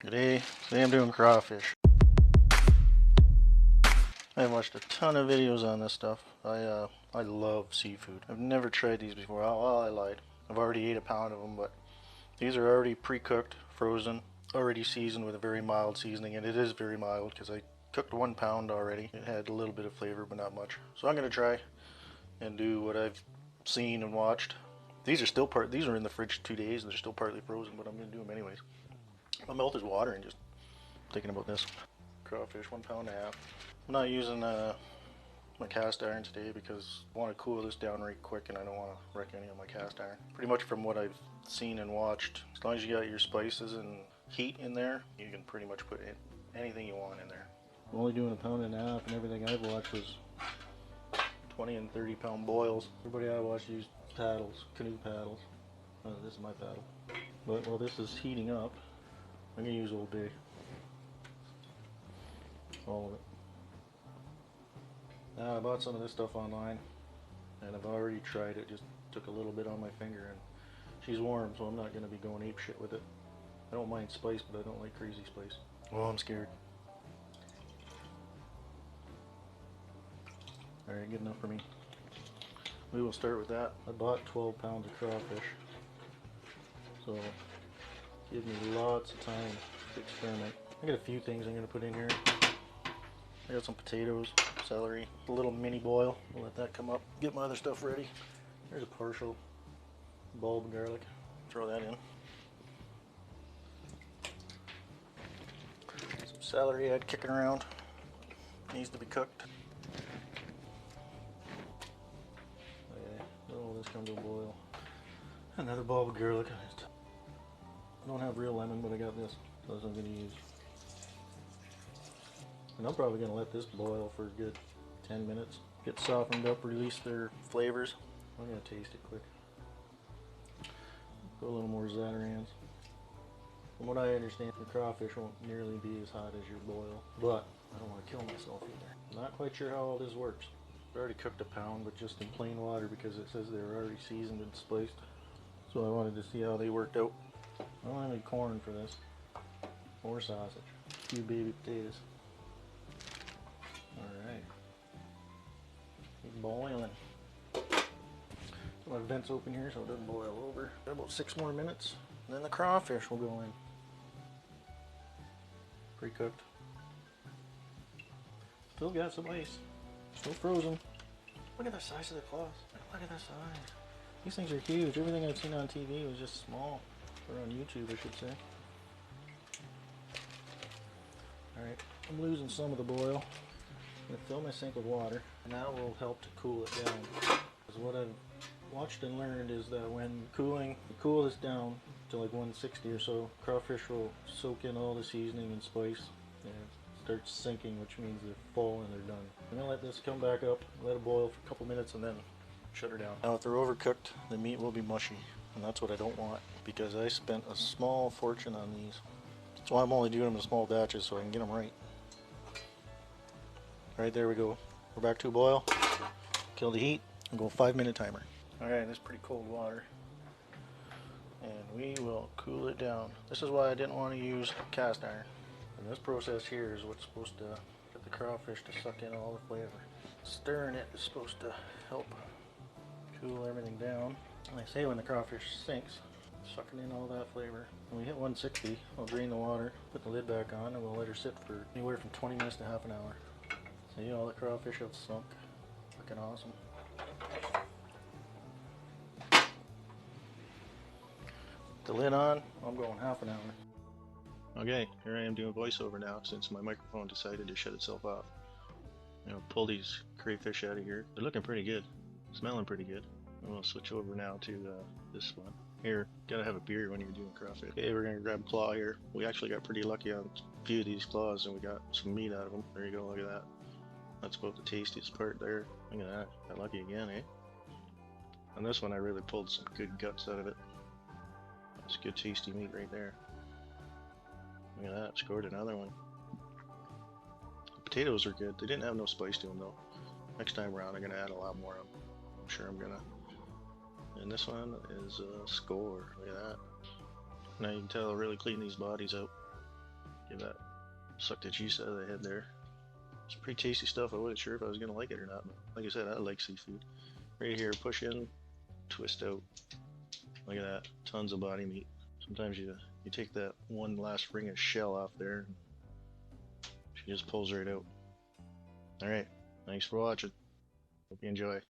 Today I'm doing crawfish. I've watched a ton of videos on this stuff. I love seafood. I've never tried these before. Well, I lied. I've already ate a pound of them, but these are already pre-cooked, frozen, already seasoned with a very mild seasoning, and it is very mild because I cooked 1 pound already. It had a little bit of flavor, but not much. So I'm gonna try and do what I've seen and watched. These are in the fridge 2 days and they're still partly frozen, but I'm gonna do them anyways. My mouth is watering just thinking about this. Crawfish, 1.5 pounds. I'm not using my cast iron today because I want to cool this down right quick and I don't want to wreck any of my cast iron. Pretty much from what I've seen and watched, as long as you got your spices and heat in there, you can pretty much put anything you want in there. I'm only doing 1.5 pounds and everything I've watched was 20 and 30 pound boils. Everybody I watched used paddles, canoe paddles. This is my paddle. But while this is heating up, I'm going to use Old Bay. All of it. Now I bought some of this stuff online and I've already tried it, just took a little bit on my finger, and she's warm, so I'm not going to be going ape shit with it. I don't mind spice, but I don't like crazy spice. Oh, I'm scared. Alright, good enough for me. We will start with that. I bought 12 pounds of crawfish, so give me lots of time to experiment. I got a few things I'm going to put in here. I got some potatoes, celery, a little mini boil. I'll let that come up. Get my other stuff ready. There's a partial bulb garlic. Throw that in. Some celery I had kicking around. Needs to be cooked. Okay, oh, this come to a boil. Another bulb of garlic. I don't have real lemon, but I got this. So that's what I'm going to use. And I'm probably going to let this boil for a good 10 minutes. Get softened up, release their flavors. I'm going to taste it quick. Put a little more Zatarain's. From what I understand, the crawfish won't nearly be as hot as your boil. But I don't want to kill myself either. Not quite sure how all this works. I already cooked 1 pound, but just in plain water because it says they were already seasoned and spiced. So I wanted to see how they worked out. I don't have any corn for this. Or sausage. A few baby potatoes. Alright. Keep boiling. My vent's open here so it doesn't boil over. Got about 6 more minutes, and then the crawfish will go in. Pre-cooked. Still got some ice. Still frozen. Look at the size of the claws. Look at the size. These things are huge. Everything I've seen on TV was just small. Or on YouTube, I should say. Alright, I'm losing some of the boil. I'm going to fill my sink with water, and that will help to cool it down. Because what I've watched and learned is that when you cool this down to like 160 or so, crawfish will soak in all the seasoning and spice, and it starts sinking, which means they're full and they're done. I'm going to let this come back up, let it boil for a couple minutes, and then shut her down. Now if they're overcooked, the meat will be mushy, and that's what I don't want, because I spent a small fortune on these. That's why I'm only doing them in small batches, so I can get them right. Alright, there we go. We're back to a boil. Kill the heat and go 5-minute timer. Alright, this is pretty cold water. And we will cool it down. This is why I didn't want to use cast iron. And this process here is what's supposed to get the crawfish to suck in all the flavor. Stirring it is supposed to help cool everything down. And I say when the crawfish sinks, sucking in all that flavor. When we hit 160, I'll drain the water, put the lid back on, and we'll let her sit for anywhere from 20 minutes to half an hour. See, all the crawfish have sunk. Looking awesome. The lid on, I'm going half an hour. Okay, here I am doing voiceover now since my microphone decided to shut itself off. Pull these crayfish out of here. They're looking pretty good, smelling pretty good. And we'll switch over now to this one. Here, gotta have a beer when you're doing crawfish. Okay, we're gonna grab a claw here. We actually got pretty lucky on a few of these claws and we got some meat out of them. There you go, look at that. That's about the tastiest part there. Look at that. Got lucky again, eh? On this one I really pulled some good guts out of it. That's good tasty meat right there. Look at that, scored another one. The potatoes are good. They didn't have no spice to them though. Next time around I'm gonna add a lot more of them. I'm sure I'm gonna. And this one is a score. Look at that. Now you can tell I really clean these bodies out. Get that suck the cheese out of the head there. It's pretty tasty stuff. I wasn't sure if I was gonna like it or not, but like I said, I like seafood. Right here, push in, twist out. Look at that, tons of body meat. Sometimes you take that one last ring of shell off there, and she just pulls right out. All right, thanks for watching. Hope you enjoy.